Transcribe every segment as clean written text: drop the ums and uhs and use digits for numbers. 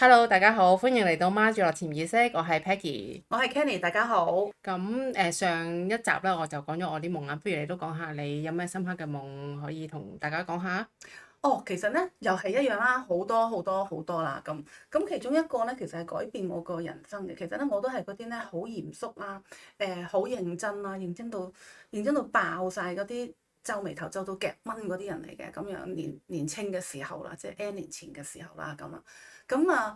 Hello，大家好，歡迎嚟到孖住落潛意識，我係 Peggy。我係 Kenny，大家好。咁上一集咧我就講咗我啲夢啦，不如你都講下你有咩深刻嘅夢可以同大家講下？哦，其實咧又係一樣啦，好多好多好多啦咁其中一個咧，其實係改變我個人生嘅。其實咧我都係嗰啲咧好嚴肅啦，好認真啦，認真到爆晒嗰啲皺眉頭皺到夾蚊嗰啲人嚟嘅。咁樣年青嘅時候啦，即係 N 年前嘅時候啦咁啊。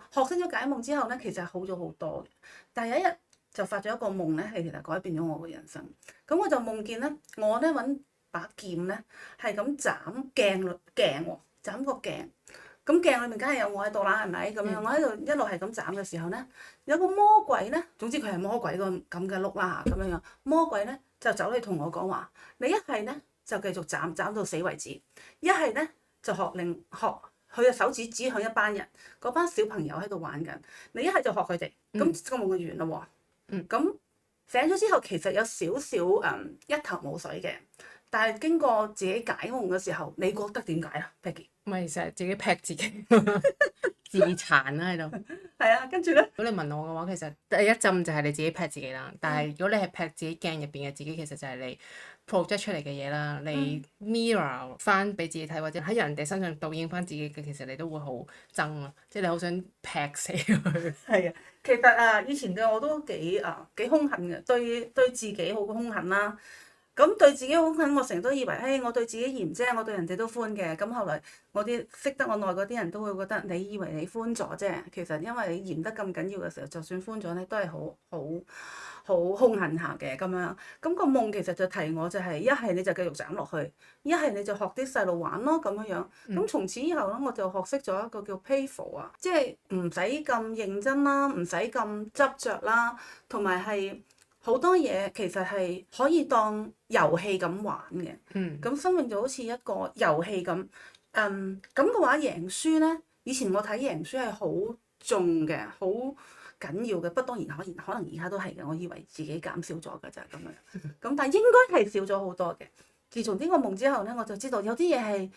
學識咗解夢之後咧，其實好咗好多嘅。但係有一日就發咗一個夢咧，係其實改變咗我嘅人生。咁我就夢見咧，我咧揾把劍咧，係咁鏡喎，斬個鏡。咁鏡裏面梗係有我喺度啦，係咪？咁樣我喺度一路係咁斬嘅時候咧，有個魔鬼咧，總之佢係魔鬼個咁嘅碌啦，咁樣樣。魔鬼咧就走嚟同我講話：你一係咧就繼續斬到死為止，一係咧就學佢嘅手指指向一班人，嗰班小朋友喺度玩緊。你一係就學佢哋，咁個夢就完啦喎。咁醒咗之後，其實有少少一頭霧水嘅。但係經過自己解夢嘅時候，你覺得點解啊，Peggy？咪成日自己劈自己，自殘啦喺度。係啊，跟住咧，如果你問我嘅話，其實第一陣就係你自己劈自己啦。但係如果你係劈自己鏡入邊嘅自己，其實就係你 project 出嚟嘅嘢啦。你 mirror 翻俾自己睇，或者喺人哋身上倒映翻自己嘅，其實你都會好憎咯。即係你好想劈死佢。係啊，其實以前嘅我都幾兇狠嘅，對自己好兇狠啦。咁對自己好兇狠，我成日都以為，我對自己嚴啫，我對人哋都寬嘅。咁後來我啲識得我耐嗰啲人都會覺得，你以為你寬咗啫，其實因為你嚴得咁緊要嘅時候，就算寬咗咧，都係好兇狠下嘅咁樣。咁個夢其實就提我就係一係你就繼續斬落去，一係你就學啲細路玩咯咁樣樣。咁從此以後咧，我就學識咗一個叫 playful 啊，即係唔使咁認真啦，唔使咁執着啦，同埋係好多嘢其實係可以當遊戲咁玩嘅。咁生命就好似一個遊戲咁。咁嘅話贏輸咧，以前我睇贏輸係好重嘅，好緊要嘅。不過當然可能而家都係嘅。我以為自己減少咗㗎咋咁樣。咁但係應該係少咗好多嘅。自從呢個夢之後咧，我就知道有啲嘢係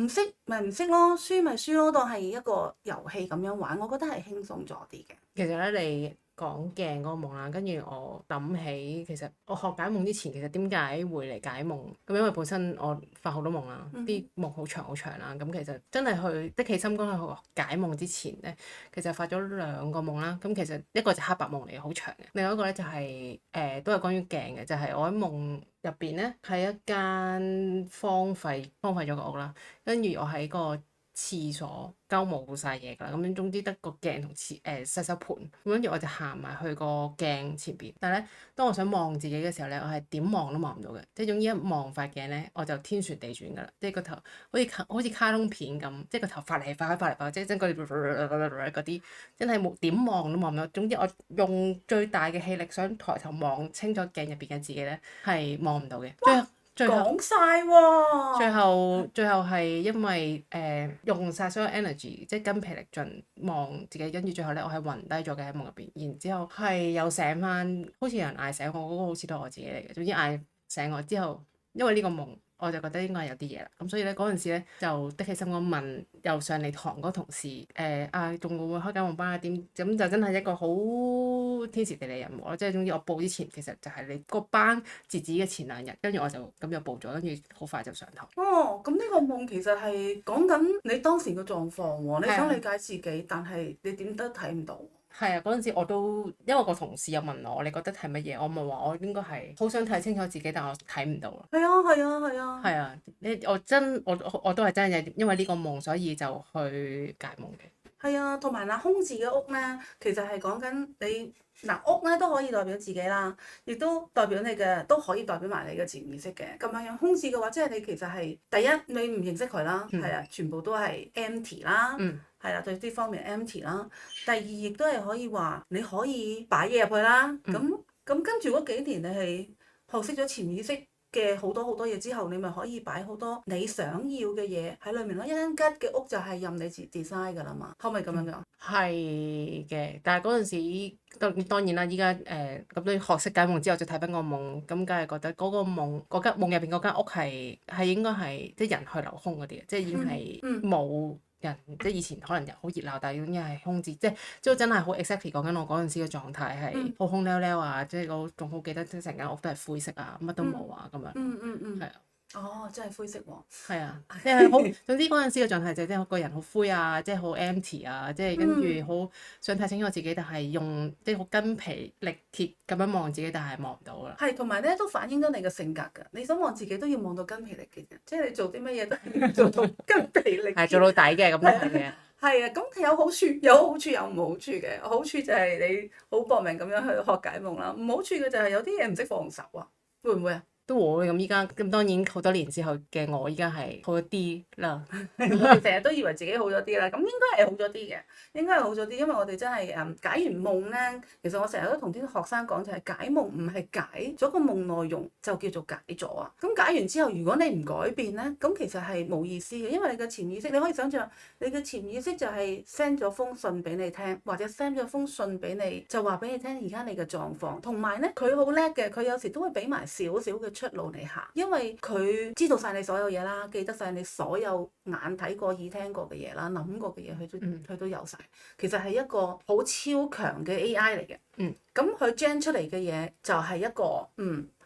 唔識咪唔識咯，輸咪輸咯，當係一個遊戲咁樣玩。我覺得係輕鬆咗啲嘅。其實咧，你講鏡嗰個夢啦，跟住我諗起，其實我學解夢之前，其實點解會嚟解夢？咁因為本身我發好多夢啦，啲夢好長好長啦。咁其實真係去的起心肝去學解夢之前咧，其實發咗兩個夢啦。咁其實一個就黑白夢嚟，好長嘅；另外一個咧就係、都係關於鏡嘅，就係、我喺夢入邊咧，係一間荒廢咗個屋啦，跟住我喺個廁所鳩冇晒嘢㗎啦，咁樣總之得個鏡同洗手盤，咁跟住我就行埋去個鏡前邊。但係咧，當我想望自己嘅時候咧，我係點望都望唔到嘅，即係總之一望塊鏡咧，我就天旋地轉㗎啦，即係個頭好似卡通片咁，即係個頭發嚟發去發嚟發去，即係真嗰啲真係冇點望都望唔到。總之我用最大嘅氣力想抬頭望清楚鏡入邊嘅自己咧，係望唔到嘅。最後講晒喎！最後係因為用晒所有 energy，即係筋疲力盡望自己，跟住最後咧我係暈低咗嘅喺夢入邊，然之後係有醒翻，好似有人嗌醒我，嗰個好似都係我自己嚟嘅。總之嗌醒我之後，因為呢個夢我就覺得應該係有啲嘢啦，咁所以咧嗰陣時咧就的起心肝問又上嚟堂嗰同事仲會唔會開解夢班啊？點咁就真係一個好天時地利人和咯，即係總之我報之前其實就係你個班截止嘅前2日，跟住我就咁就報咗，跟住好快就上堂。哦，咁呢個夢其實係講緊你當時嘅狀況喎，你係啊想理解自己，但係你點都睇唔到。係啊，嗰陣時我都因為個同事又問我你覺得係乜嘢，我咪話我應該係好想睇清楚自己，但我睇唔到咯。係啊，係啊，係啊。係啊，我都係真係因為呢個夢，所以就去解夢嘅。係啊，同埋嗱，空置嘅屋咧，其實係講緊你嗱屋咧都可以代表自己啦，亦都代表你嘅，都可以代表埋你嘅潛意識嘅。咁樣樣空置嘅話，即係你其實係第一你唔認識佢啦，係啊，全部都係 empty 啦，係啦，對呢方面 empty 啦。第二亦都係可以話你可以擺嘢入去啦。咁跟住嗰幾年你係學識咗潛意識嘅好多好多嘢之後，你咪可以擺好多你想要嘅嘢喺裏面咯。一間吉嘅屋就係任你design 㗎啦嘛，可唔可以咁樣講？係嘅，但係嗰陣時當然啦，依家咁你學識解夢之後，再睇翻個夢，咁梗係覺得嗰個夢嗰間夢入邊嗰間屋係應該係即係人去樓空嗰啲嘅，即係已經係冇人，即係以前可能好熱鬧，但係已經係空置，即係真係好 exactly 講緊我嗰陣時嘅狀態係好空溜溜啊！即係我仲好記得，即係成間屋都係灰色啊，乜都冇啊咁樣。係啊。哦，真係灰色喎。係啊，即係好，總之嗰陣時嘅狀態就係即係個人好灰啊，即係好 empty 啊，即係跟住好想睇清楚自己，但係用即係好筋疲力竭咁樣望自己，但係望唔到啦。係，同埋咧都反映咗你嘅性格㗎。你想望自己都要望到筋疲力竭嘅，即係你做啲乜嘢都係要做到筋疲力竭。係做到底嘅，咁都係嘅。係啊，咁有好處，有好處有唔好處嘅。好處就係你好搏命咁樣去學解夢啦，唔好處嘅就係有啲嘢唔識放手啊，會唔會啊？都會咁依家，咁當然好多年之後嘅我依家係好咗啲啦。我哋成日都以為自己好咗啲啦，咁應該係好咗啲嘅，應該係好咗啲，因為我哋真係解完夢咧，其實我成日都同啲學生講就係解夢唔係解咗個夢內容就叫做解咗啊。咁解完之後，如果你唔改變咧，咁其實係冇意思嘅，因為你嘅潛意識你可以想象，你嘅潛意識就係 send 咗封信俾你聽，或者 send 咗封信俾你，就話俾你聽而家你嘅狀況，同埋咧佢好叻嘅，佢有時都會俾埋少少嘅出路你行，因為佢知道晒你所有嘢啦，記得晒你所有眼睇過、耳聽過嘅嘢啦，諗過嘅嘢，佢都有晒。其實係一個好超強嘅 AI 嚟嘅。咁佢 gen 出嚟嘅嘢就係一個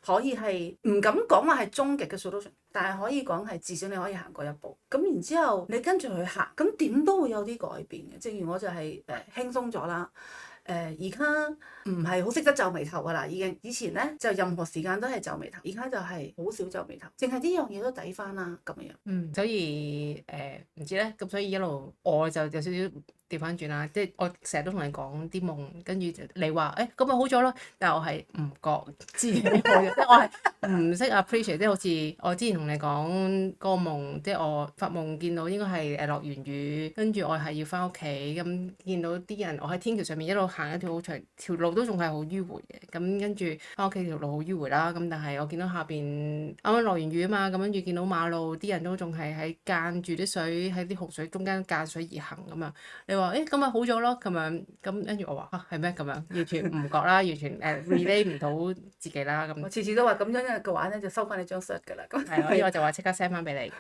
可以係唔敢講話係終極嘅 solution，但係可以講係至少你可以行過一步。咁然之後你跟住去行，咁點都會有啲改變嘅。正如我就係輕鬆咗啦。而家唔係好識得皺眉頭㗎啦，已經。以前咧就任何時間都係皺眉頭，而家就係好少皺眉頭，淨係呢樣嘢都抵翻啦咁樣。所以唔知咧，咁所以一路我就有少少調翻轉啦，即係我成日都同你講啲夢，跟住就你話咁咪好咗咯，但係我係唔覺自己好咗，即係我係唔識 appreciate，即係好似我之前同你講個夢，即係我發夢見到應該係落完雨，跟住我係要翻屋企，咁見到啲人，我喺天橋上面一路行一條好長條路都仲係好迂迴嘅，咁跟住翻屋企條路好迂迴啦，咁但係我見到下邊啱啱落完雨啊嘛，咁跟住見到馬路啲人都仲係喺間住啲水喺啲洪水中間間水而行咁樣，你話咁咪好咗咯咁樣，咁跟住我話係咩咁樣，完全唔覺啦，完全relate 唔到自己啦咁。我次次都話咁樣嘅話咧，就收翻你張 cert 㗎啦。咁係，所以我就話即刻 send 翻俾你。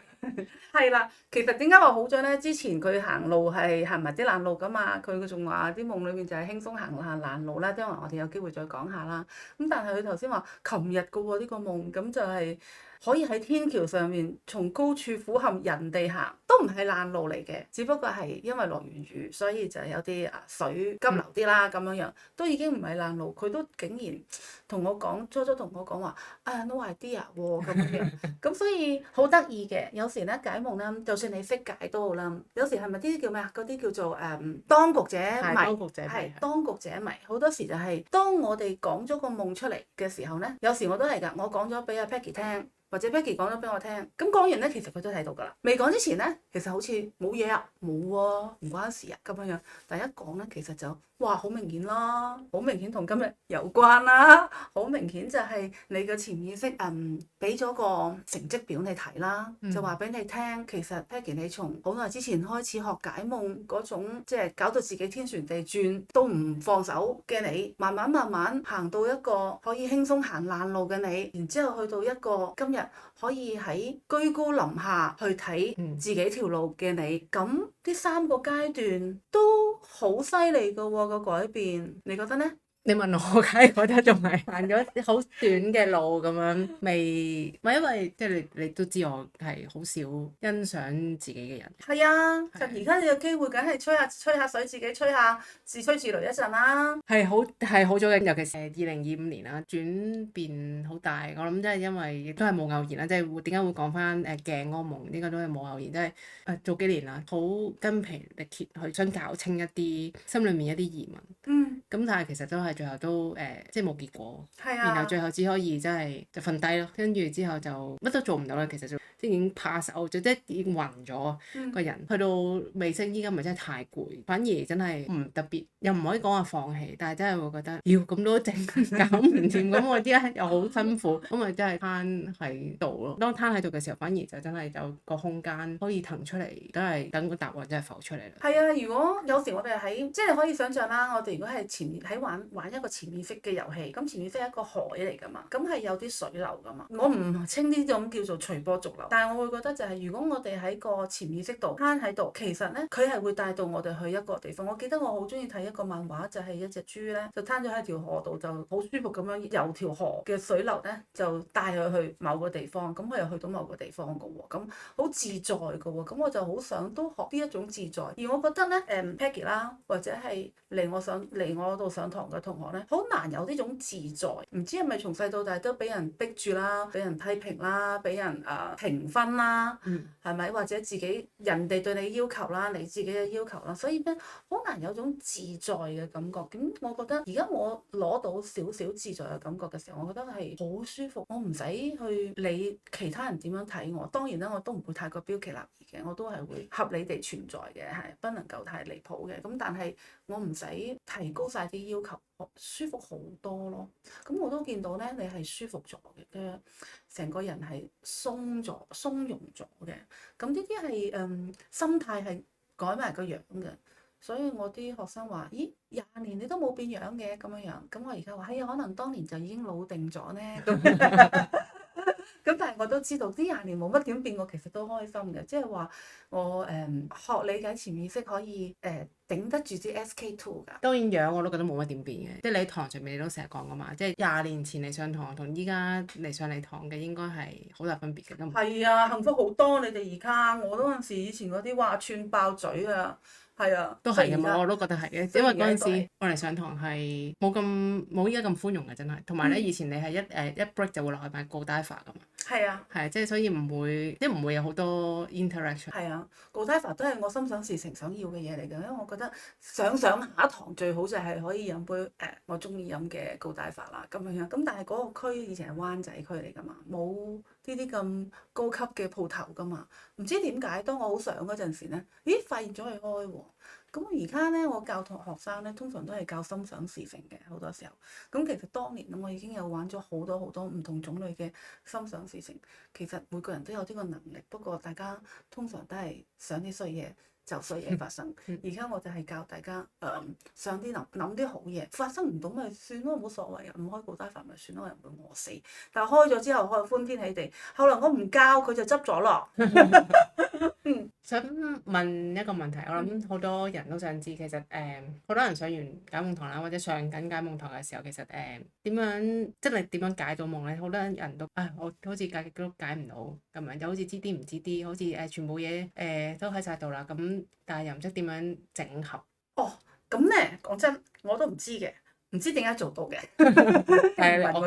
係啦，其實點解話好咗咧？之前佢行路係行埋啲爛路㗎嘛，佢仲話啲夢裏面就係輕鬆行下爛路啦。將來我哋有機會再講下啦。咁但係佢頭先話琴日㗎喎呢個夢，咁就係可以喺天橋上面從高處俯瞰人哋行，都唔係爛路嚟嘅，只不過係因為落完雨，所以就有啲水急流啲啦咁樣樣，都已經唔係爛路。佢都竟然同我講，初初同我講話no idea 喎咁樣，咁所以好得意嘅。有時咧解夢咧，就算你識解都好啦，有時係咪啲叫咩啊？嗰啲叫做當局者迷，係當局者迷。好多時就係當我哋講咗個夢出嚟嘅時候咧，有時我都係㗎，我講咗俾阿 Peggy 聽。或者 Becky 講咗俾我聽，咁講完咧，其實佢都睇到㗎啦。未講之前咧，其實好似冇嘢啊，冇喎，唔關事啊咁樣樣。但一講咧，其實就哇好明顯啦，好明顯同今日有關啦，好明顯就係你嘅潛意識俾咗個成績表你睇啦，就話俾你聽，其實 Peggy 你從好耐之前開始學解夢嗰種，即係搞到自己天旋地轉都唔放手嘅你，慢慢行到一個可以輕鬆行爛路嘅你，然之後去到一個今日可以喺居高臨下去睇自己條路嘅你，咁呢3個階段都好犀利㗎喎，個改變，你覺得呢？你問我，梗係覺得仲係行咗好短嘅路咁樣，未，唔係因為即係你都知我係好少欣賞自己嘅人。係啊，就而家你有機會，梗係吹下水，自己吹下自吹自擂一陣啦。係好咗嘅，尤其是2025年啦，轉變好大。我諗真係因為亦都係冇偶然啦，即係點解會講翻鏡嗰個夢？應該都係冇偶然，即係早幾年啦，好筋疲力竭去想搞清一啲心裏面一啲疑問。咁但係其實都係最後都即係冇結果。然後最後只可以真係就瞓低咯，跟住之後就乜都做唔到啦。其實就即係已經怕手，即係已經暈咗個人。去到尾聲，依家咪真係太攰，反而真係唔特別，又唔可以講話放棄，但係真係會覺得要咁多症搞唔掂，咁我依家又好辛苦，咁咪真係攤喺度咯。當攤喺度嘅時候，反而就真係有個空間可以騰出嚟，都係等個答案真係浮出嚟啦。係啊，如果有時我哋喺即係可以想象啦，我哋如果係喺玩一個潛意識嘅遊戲，咁潛意識係一個海嚟㗎嘛，咁係有啲水流㗎嘛。我唔稱呢種叫做隨波逐流，但係我會覺得就係如果我哋喺個潛意識度攤喺度，其實咧佢係會帶到我哋去一個地方。我記得我好中意睇一個漫畫，就係一隻豬咧就攤咗喺條河度，就好舒服咁樣由條河嘅水流咧就帶佢去某個地方，咁佢又去到某個地方㗎喎，咁好自在㗎喎，咁我就好想都學呢一種自在。而我覺得咧Peggy 啦，或者係嚟我度上堂嘅同學咧，好難有呢種自在。唔知係咪從細到大都俾人逼住啦，俾人批評啦，俾人評分啦，係咪？或者自己人哋對你要求啦，你自己嘅要求啦，所以咧好難有種自在嘅感覺。咁我覺得而家我攞到少少自在嘅感覺嘅時候，我覺得係好舒服。我唔使去理其他人點樣睇我。當然啦，我都唔會太過標奇立異嘅，我都係會合理地存在嘅，係不能夠太離譜嘅。咁但係我唔使提高晒啲要求，舒服好多咯。咁我都見到咧，你係舒服咗嘅，成個人係鬆容咗嘅。咁呢啲係心態係改埋個樣嘅。所以我啲學生話：咦，20年你都冇變樣嘅咁樣樣。咁我而家話：係啊，可能當年就已經老定咗咧。咁但係我都知道，啲20年冇乜點變，我其實都開心嘅。即係話我學理解潛意識可以頂得住啲 SK2 㗎。當然樣我都覺得冇乜點變嘅，即係你喺堂上面你都成日講㗎嘛，即係20年前你上堂同依家嚟上你堂嘅應該係好大分別嘅。係啊，幸福好多你哋而家，我嗰陣時以前嗰啲話串爆嘴啊！係啊，都係嘅，我都覺得係嘅，因為嗰陣時我嚟上堂係冇依家咁寬容嘅，真係。同埋咧，以前你係一 break 就會落去買 Godiva 㗎嘛。係啊。係，即係所以唔會有好多 interaction。係啊，Godiva 都係我心想事成想要嘅嘢嚟嘅，因為我覺得上下一堂最好就係可以飲杯我中意飲嘅 Godiva 啦咁樣樣。咁但係嗰個區以前係灣仔區嚟㗎嘛，冇呢啲咁高級嘅鋪頭㗎嘛。唔知點解當我好想嗰陣時咧，咦發現咗佢開喎。咁而家咧，我教同學生咧，通常都係教心想事成嘅，好多時候。咁其實當年我已經有玩咗好多唔同種類嘅心想事成。其實每個人都有呢個能力，不過大家通常都係想啲衰嘢就衰嘢發生。而家我就係教大家想啲諗啲好嘢，發生唔到咪算咯，冇所謂啊，唔開 Godiva 咪算咯，又唔會餓死。但係開咗之後開歡天喜地，後來我唔教佢就執咗咯。想問一個問題，我諗好多人都想知，其實好多人上完解夢堂啦，或者上緊解夢堂嘅時候，其實點樣即係你點樣解到夢咧？好多人都我好似解極都解唔到咁樣，就好似知啲唔知啲，好似全部嘢都喺晒度啦，咁但係又唔識點樣整合。哦，咁咧講真，我都唔知嘅。唔知點解做到嘅，其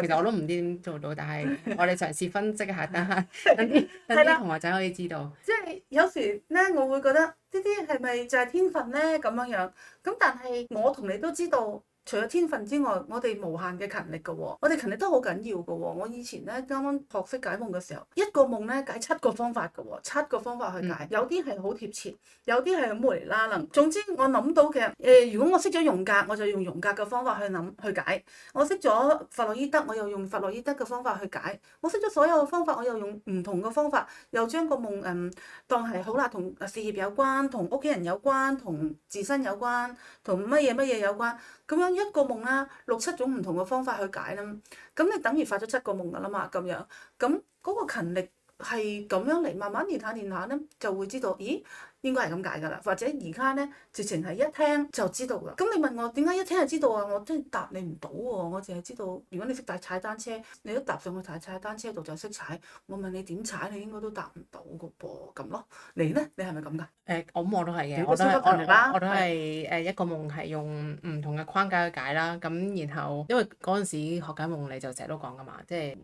實我都唔知點做到，但係我哋嘗試分析一下，等啲同學仔可以知道。即係有時咧，我會覺得呢啲係咪就係天分咧咁樣樣？咁但係我同你都知道。除咗天分之外，我哋無限嘅勤力㗎喎，我哋勤力都好緊要㗎喎。我以前咧啱啱學識解夢嘅時候，一個夢咧解7個方法㗎喎，7個方法去解，有啲係好貼切，有啲係無釐啦能。總之我諗到嘅如果我識咗榮格，我就用榮格嘅方法去解；我識咗弗洛伊德，我又用弗洛伊德嘅方法去解；我識咗所有嘅方法，我又用唔同嘅方法，又將個夢當係好啦，同事業有關，同屋企人有關，同自身有關，同乜嘢有關。咁樣一個夢啦，6、7種唔同嘅方法去解啦，咁你等於發咗7個夢㗎啦嘛，咁樣，咁嗰個勤力係咁樣嚟，慢慢練下咧，就會知道，咦，應該係咁解㗎啦，或者而家咧直情係一聽就知道㗎。咁你問我點解一聽就知道啊？我真係答你唔到喎，我淨係知道，如果你識踩單車，你都踏上去踩單車度就識踩。我問你點踩，你應該都答唔到㗎噃，咁咯。你咧，你係咪咁㗎？我都係嘅，我都係一個夢係用唔同嘅框架去解啦。咁然後因為嗰陣時學解夢你就成日都講㗎嘛，即係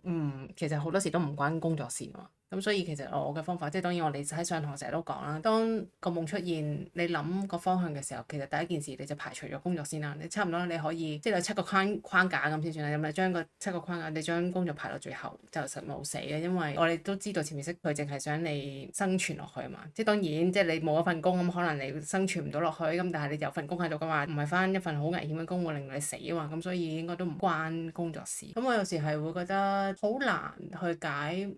其實好多時都唔關工作事㗎嘛。咁所以其實我嘅方法，即係當然我哋喺上堂成日都講啦。當個夢出現，你諗個方向嘅時候，其實第一件事你就排除咗工作先啦。你差唔多你可以即係有7個框架咁先算啦。咁你將個7個框架，你將工作排到最後就實冇死嘅，因為我哋都知道潛意識佢淨係想你生存落去啊嘛。即係當然即係你冇一份工咁，可能你生存唔到落去咁，但係你有份工喺度㗎嘛，唔係返一份好危險嘅工會令你死啊嘛。咁所以應該都唔關工作事。咁我有時係會覺得好難去解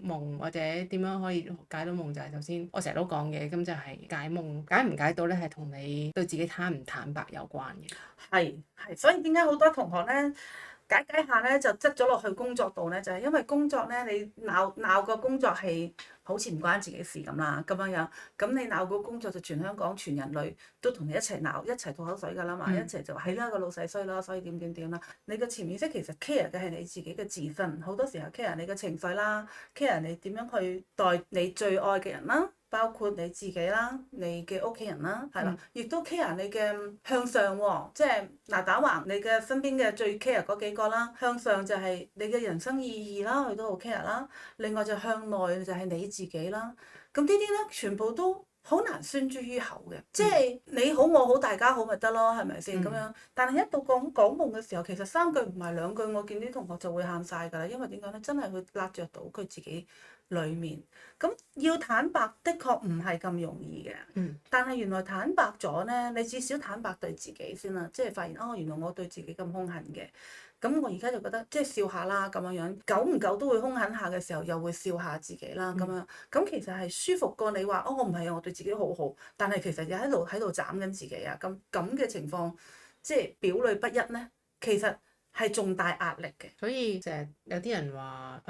夢或者。點樣可以解到夢就係首先我成日都講嘅，咁就係解夢解唔解到咧，係同你對自己坦唔坦白有關嘅。係，所以點解好多同學咧解解下咧就執咗落去工作度咧，就係因為工作咧你鬧個工作係好似唔關自己事咁啦，咁樣，咁你鬧個工作就全香港全人類都同你一齊鬧，一齊吐口水㗎啦嘛，一齊就話係啦個老細衰啦，所以點啦。你個潛意識其實 care 嘅係你自己嘅自身，好多時候 care 你嘅情緒啦，care 你點樣去待你最愛嘅人啦。包括你自己啦，你嘅屋企人啦，係啦，亦都 care 你嘅向上喎，即係嗱打橫你嘅身邊嘅最 care 嗰幾個啦，向上就係你嘅人生意義啦，佢都好 care 啦。另外就向內就係你自己啦。咁呢啲咧全部都好難宣諸於口嘅，即係你好我好大家好咪得咯，係咪先咁樣？但係一到講夢嘅時候，其實3句唔係2句，我見啲同學就會喊晒㗎啦，因為點解咧？真係會揦着到佢自己裡面。咁要坦白，的確唔係咁容易嘅。但係原來坦白咗咧，你至少坦白對自己先啦，即係發現哦，原來我對自己咁兇狠嘅。咁我而家就覺得即係笑下啦咁樣，久唔久都會兇狠下嘅時候，又會笑下自己啦咁樣。咁其實係舒服過你話哦，我唔係啊，我對自己好好，但係其實又喺度斬緊自己啊。咁嘅情況，即係表裏不一咧，其實係重大壓力嘅。所以成日有啲人話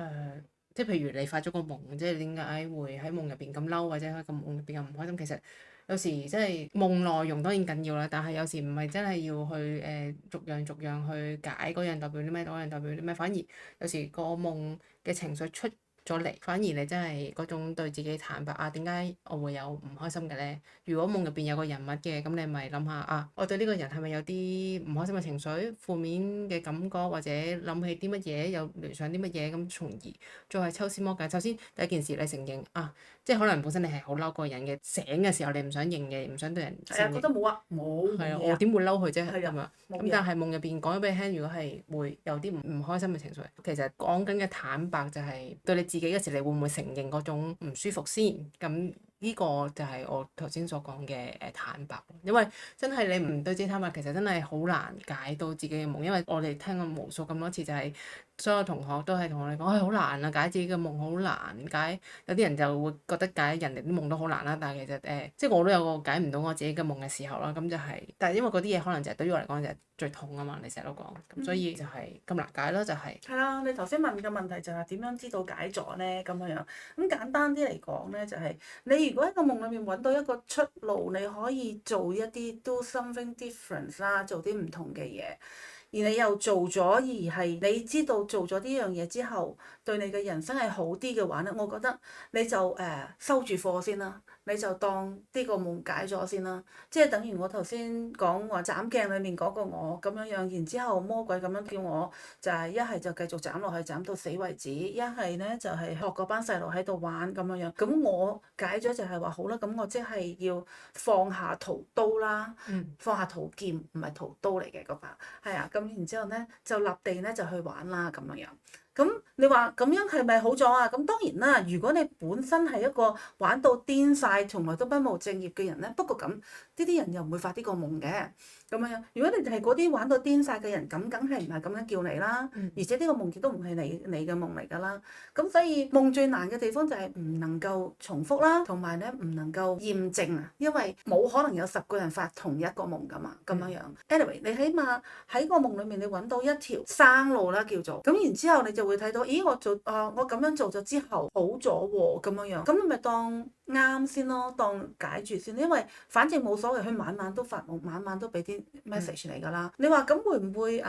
即係譬如你發咗個夢，即係點解會喺夢入邊咁嬲，或者喺個夢入邊咁唔開心？其實有時即係夢內容當然緊要啦，但係有時唔係真係要去逐樣逐樣去解嗰樣代表啲咩，嗰樣代表啲咩，反而有時個夢嘅情緒出咗嚟，反而你真係嗰種對自己坦白啊，點解我會有唔開心嘅咧？如果夢入邊有個人物嘅，咁你咪諗下啊，我對呢個人係咪有啲唔開心嘅情緒、負面嘅感覺，或者諗起啲乜嘢，有聯想啲乜嘢，咁從而再係抽絲剝繭。首先第一件事你承認啊，即係可能本身你係好嬲個人嘅，醒嘅時候你唔想認嘅，唔想對人承認。覺得冇啊，冇。係啊，我點會嬲佢啫？係啊，咁但係夢入邊講咗俾你聽，如果係會有啲唔開心嘅情緒，其實講緊嘅坦白就係對你自己嘅時，你會唔會承認嗰種唔舒服先？咁呢個就係我頭先所講嘅坦白，因為真係你唔對自己坦白，其實真係好難解到自己嘅夢，因為我哋聽過無數咁多次，就係所有同學都係同我哋講，好難啊，解自己嘅夢好難解。有啲人就會覺得解人哋啲夢都好難啦，但係其實即係我都有個解唔到我自己嘅夢嘅時候啦。咁就係，但係因為嗰啲嘢可能就係對於我嚟講就係最痛啊嘛，你成日都講，咁所以就係咁難解咯，就係。係啦，你頭先問嘅問題就係點樣知道解咗咧？咁樣咁簡單啲嚟講咧，就係你如果喺個夢裏面揾到一個出路，你可以做一啲 do something different 啦，做啲唔同嘅嘢。而你又做咗，而係你知道做咗呢樣嘢之後，對你嘅人生係好啲嘅話咧，我覺得你就收住貨先啦，你就當呢個夢解咗先啦。即係等於我頭先講話斬鏡裡面嗰個我咁樣樣，然之後魔鬼咁樣叫我就係一係就繼續斬落去，斬到死為止；一係咧就係學嗰班細路喺度玩咁樣樣。咁我解咗就係話好啦，咁我即係要放下屠刀啦，放下屠劍，唔係屠刀嚟嘅嗰把，係啊咁。然之後咧，就立地咧就去玩啦咁樣樣。咁你話咁樣係咪好咗啊？咁當然啦，如果你本身係一個玩到癲晒，從來都不務正業嘅人咧，不過咁呢啲人又唔會發呢個夢嘅咁樣。如果你係嗰啲玩到癲晒嘅人，咁梗係唔係咁樣叫你啦？而且呢個夢亦都唔係你嘅夢嚟㗎啦。咁所以夢最難嘅地方就係唔能夠重複啦，同埋咧唔能夠驗證啊，因為冇可能有10個人發同一個夢㗎嘛。咁樣樣。Anyway，你起碼喺個夢裡面你揾到一條生路啦，叫做咁，然之後你就會睇到，咦，我咁樣做咗之後好咗喎，咁樣樣，咁你咪當啱先咯，當解住先，因為反正冇所謂，佢晚晚都發夢，晚晚都俾啲 message 嚟㗎啦。你話咁會唔會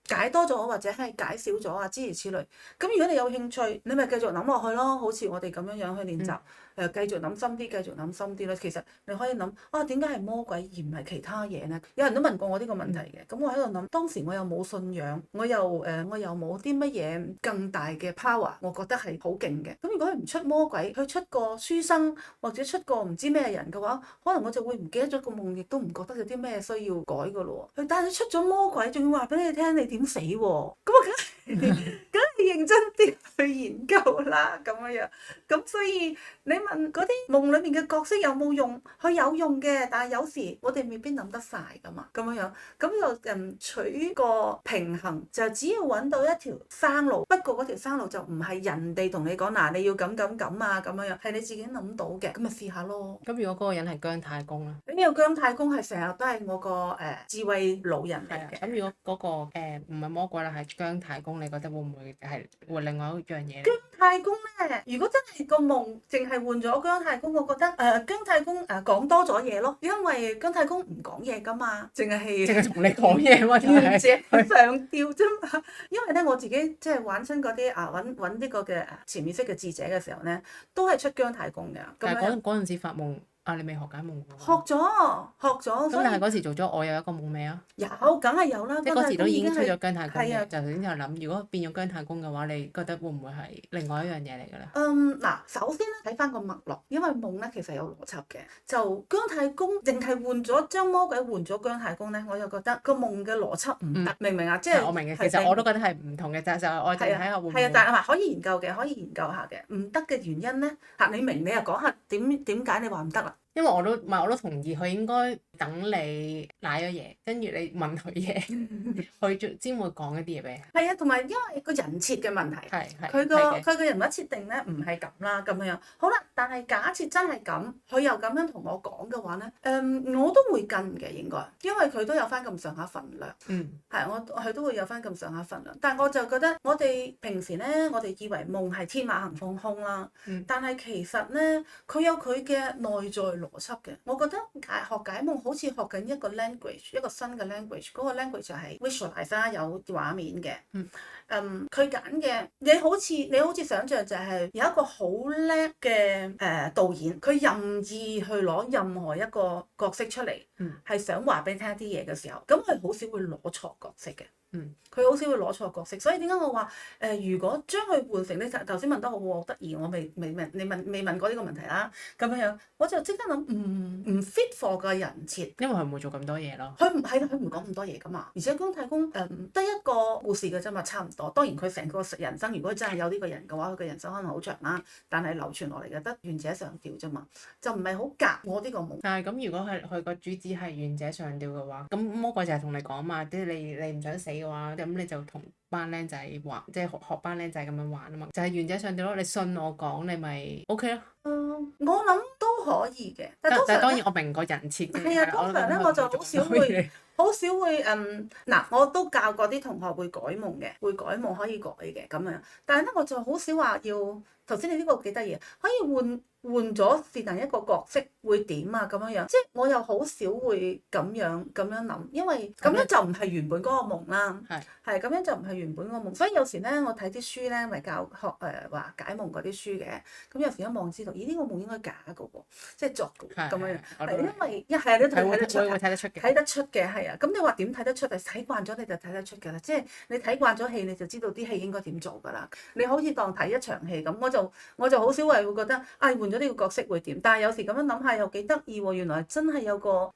解多咗或者係解少咗啊？諸如此類。咁如果你有興趣，你咪繼續諗落去咯，好似我哋咁樣樣去練習。繼續諗深啲，繼續諗深啲啦。其實你可以諗啊，點解係魔鬼而唔係其他嘢咧？有人都問過我呢個問題嘅，咁我喺度諗，當時我又冇信仰，我又冇啲乜嘢更大嘅 power，我覺得係好勁嘅。咁如果佢唔出魔鬼，佢出個書生或者出個唔知咩人嘅話，可能我就會唔記得咗個夢，亦都唔覺得有啲咩需要改嘅咯。但係佢出咗魔鬼，仲要話俾你聽你點死喎？咁我梗係認真啲去研究啦，咁樣。咁所以你問嗰啲夢裏面嘅角色有冇用？佢有用嘅，但係有時我哋未必諗得晒噶嘛，咁樣。咁就取個平衡，就只要揾到一條生路。不過嗰條生路就唔係人哋同你講嗱，你要咁啊，咁樣，係你自己諗到嘅，咁咪試下咯。咁如果嗰個人係姜太公咧？呢個姜太公係成日都係我個智慧老人嚟嘅。咁如果嗰個唔係魔鬼啦，係姜太公，你覺得會唔會係另外一樣嘢咧？姜太公咧，如果真係個夢淨係換咗姜太公，我覺得姜太公講多咗嘢咯，因為姜太公唔講嘢噶嘛，淨係同你講嘢嘛，願者上吊啫嘛。因為咧我自己即係玩親嗰啲揾呢個嘅潛意識嘅智者嘅時候咧，都係出姜太公嘅。但係嗰陣時發夢。你未學解夢喎？學咗。咁但係嗰時做咗我有一個夢未啊？有，梗係有啦。即係嗰時都已經出咗姜太公嘅。係啊。就頭先就諗，如果變咗姜太公嘅話，你覺得會唔會係另外一樣嘢嚟㗎咧？嗱，首先咧睇翻個脈絡，因為夢咧其實有邏輯嘅。就姜太公淨係換咗將魔鬼換咗姜太公咧，我就覺得個夢嘅邏輯唔得，明唔明啊？即係我明嘅，其實我都覺得係唔同嘅，就係我哋睇下會唔會。係啊，但係可以研究嘅，可以研究下嘅。唔得嘅原因咧你明，你又講下點解你話唔得啦？因為我都同意佢應該等你賴咗嘢，跟住你問佢嘢，佢先會講一啲嘢俾你。係啊，同埋因為個人設嘅問題，佢個人物設定咧唔係咁啦，咁樣。好啦，但係假設真係咁，佢又咁樣同我講嘅話咧，我都會跟嘅應該，因為佢都有翻咁上下份量。佢都會有翻咁上下份量。但係我就覺得我哋平時咧，我哋以為夢係天馬行空啦，但係其實咧，佢有佢嘅內在邏輯嘅。我覺得學解夢好似學緊一個 language， 一個新嘅 language。嗰個 language 就係 visualize 啦，有畫面嘅。佢揀嘅你好似想像就係有一個好叻嘅導演，佢任意去攞任何一個角色出嚟，係想話俾你聽一啲嘢嘅時候，咁佢好少會攞錯角色嘅。佢好少會攞錯角色，所以點解我話如果將佢換成你頭先問得好得意，我未問過呢個問題啦。咁樣我就即刻諗唔 fit for 嘅人設，因為佢唔會做咁多嘢咯。佢唔講咁多嘢噶嘛，而且姜太公得一個故事嘅啫嘛，差唔多。當然佢成個人生，如果真係有呢個人嘅話，佢嘅人生可能好長啦。但係流傳落嚟嘅得願者上吊啫嘛，就唔係好夾我呢個夢。但係咁，如果係佢個主旨係願者上吊嘅話，咁魔鬼就係同你講嘛，即係你唔想死嘅話，咁你就同班僆仔玩，即係學班僆仔咁樣玩啊嘛，就係願者上吊咯。你信我講，你咪 OK 咯。我諗都可以嘅，但係當然我明個人設嘅。係啊，通常咧我就好少會嗱，我都教過啲同學會改夢嘅，會改夢可以改嘅咁樣，但係咧我就好少話要頭先你呢個幾得意，可以換咗是但一個角色會點啊咁樣，即係我又好少會咁樣諗，因為咁樣就唔係原本嗰個夢啦。係咁樣就唔係原本嗰個夢，所以有時咧我睇啲書咧咪教學話解夢嗰啲書嘅，咁有時一望知道，咦呢個夢應該假嘅喎，即係作嘅咁樣。係因為係你睇得出嘅，睇得出嘅係啊。咁你話點睇得出？係睇慣咗你就睇得出㗎啦，即係你睇慣咗戲你就知道啲戲應該點做㗎啦。你好似當睇一場戲咁，我就好少係會覺得換咗呢個角色會點，但係有時咁樣諗下又幾得意喎，原來真係有個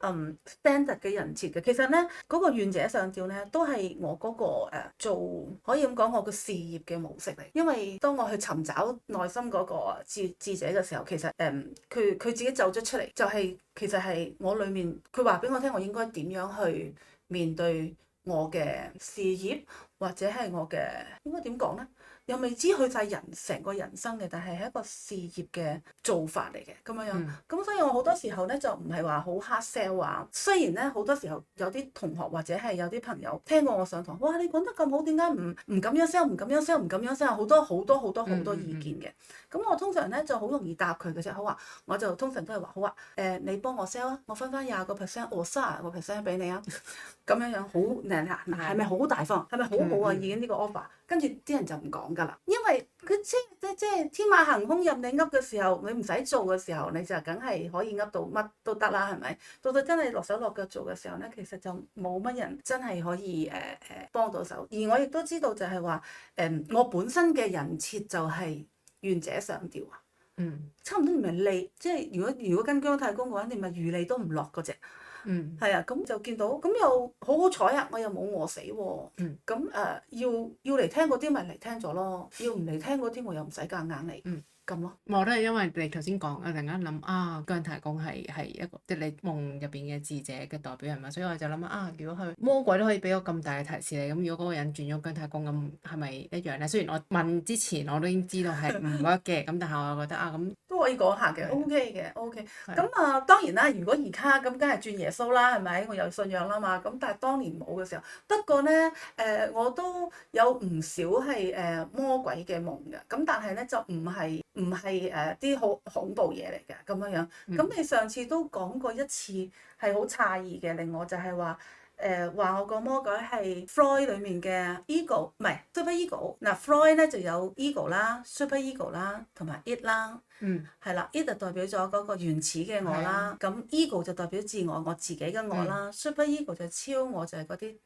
standard 嘅人設嘅。其實咧嗰個願者上吊咧都係我嗰個做可以咁講我個事業嘅模式嚟，因為當我去尋找內心嗰個智者嘅時候，其實佢自己走咗出嚟，就係其實係我裡面佢話俾我聽，我應該點樣去面對我嘅事業，或者係我嘅應該點講咧？又未知去晒成個人生嘅，但係一個事業嘅做法嚟嘅咁樣。咁所以我好多時候咧就唔係話好 hard sell 啊。雖然咧好多時候有啲同學或者係有啲朋友聽過我上堂，哇你講得咁好，點解唔咁樣 sell？唔咁樣 sell？唔咁樣 sell？好多意見嘅。咁我通常咧就好容易答佢嘅啫。好啊，我就通常都係話好啊，你幫我 sell 啊，我分翻20%，我30%俾你啊。咁樣好嗱，係咪好大方？係咪好好啊？已經呢個 offer， 跟住啲人就唔講㗎啦，因為佢即係天馬行空任你噏嘅時候，你唔使做嘅時候，你就梗係可以噏到乜都得啦，係咪？到真係落手落腳做嘅時候咧，其實就冇乜人真係可以幫到手。而我亦都知道就係話我本身嘅人設就係願者上吊啊，差唔多唔係利，即係如果跟姜太公嘅話，你咪餘利都唔落嗰隻。嗯，係啊，咁就見到，咁又好好彩啊，我又冇餓死喎。嗯，咁要嚟聽嗰啲咪嚟聽咗咯，要唔嚟聽嗰啲我又唔使夾硬嚟。嗯，咁咯。我都係因為你頭先講，我突然間諗啊，姜太公係一個即係你夢入邊嘅智者嘅代表人物，所以我就諗啊，如果佢魔鬼都可以俾我咁大嘅提示你，咁如果嗰個人轉咗姜太公，咁係咪一樣咧？雖然我問之前我都已經知道係唔 work 嘅，咁但係我又覺得啊，咁都可以講下嘅係，OK 嘅，OK。係咁當然啦，如果而家咁，梗係轉耶穌啦，係咪？我有信仰啦嘛。咁但係當年冇嘅時候，不過咧我都有唔少係魔鬼嘅夢嘅。咁但係咧就唔係啲好恐怖嘢嚟嘅咁樣樣。咁你上次都講過一次係好詫異嘅，令我就係話。話我個魔鬼係 Freud 裡面嘅 ego，唔係 super ego。嗱 Freud 咧就有 ego 啦、super ego 啦，同埋 it 啦。係啦，it 就代表咗嗰個原始嘅我啦。咁 ego 就代表自我，我自己嘅我啦。super ego 就超我，就係嗰啲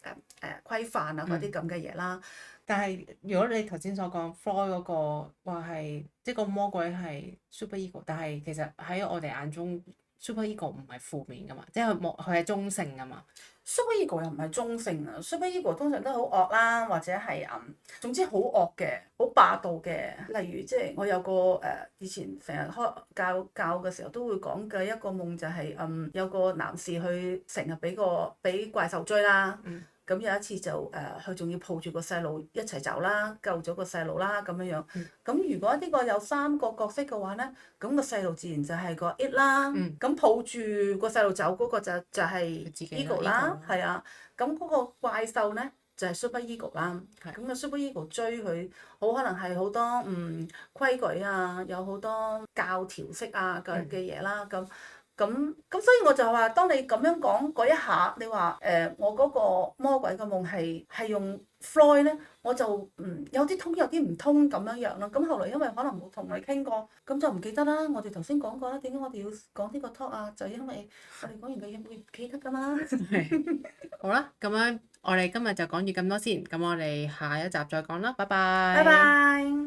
規範啊嗰啲咁嘅嘢啦。但係如果你頭先所講 Freud 嗰個話係即係個魔鬼係 super ego，但係其實喺我哋眼中 super ego 唔係負面噶嘛，即係佢係中性噶嘛。Super ego 又唔係中性啊，Super ego 通常都好惡啦，或者係總之好惡嘅，好霸道嘅。例如即係我有個以前成日教嘅時候都會講嘅一個夢就係有個男士去成日俾怪獸追啦。咁有一次就佢仲要抱住個細路一齊走啦，救咗個細路啦咁樣樣。咁如果呢個有3個角色嘅話咧，咁個細路自然就係個 it 啦。咁抱住個細路走嗰個就係 ego 啦，係啊。咁嗰個怪獸咧就係 super ego 啦。咁個 super ego 追佢，好可能係好多規矩啊，有好多教條式啊嘅嘢啦咁。咁所以我就話，當你咁樣講嗰一下，你話我嗰個魔鬼嘅夢係用 Freud 咧，我就有啲通有啲唔通咁樣樣咯。咁後來因為可能冇同你傾過，咁就唔記得啦。我哋頭先講過啦，點解我哋要講呢個 talk 啊？就因為我哋講完嘅嘢會記得㗎嘛。好啦，咁樣我哋今日就講住咁多先，咁我哋下一集再講啦，拜拜。拜拜。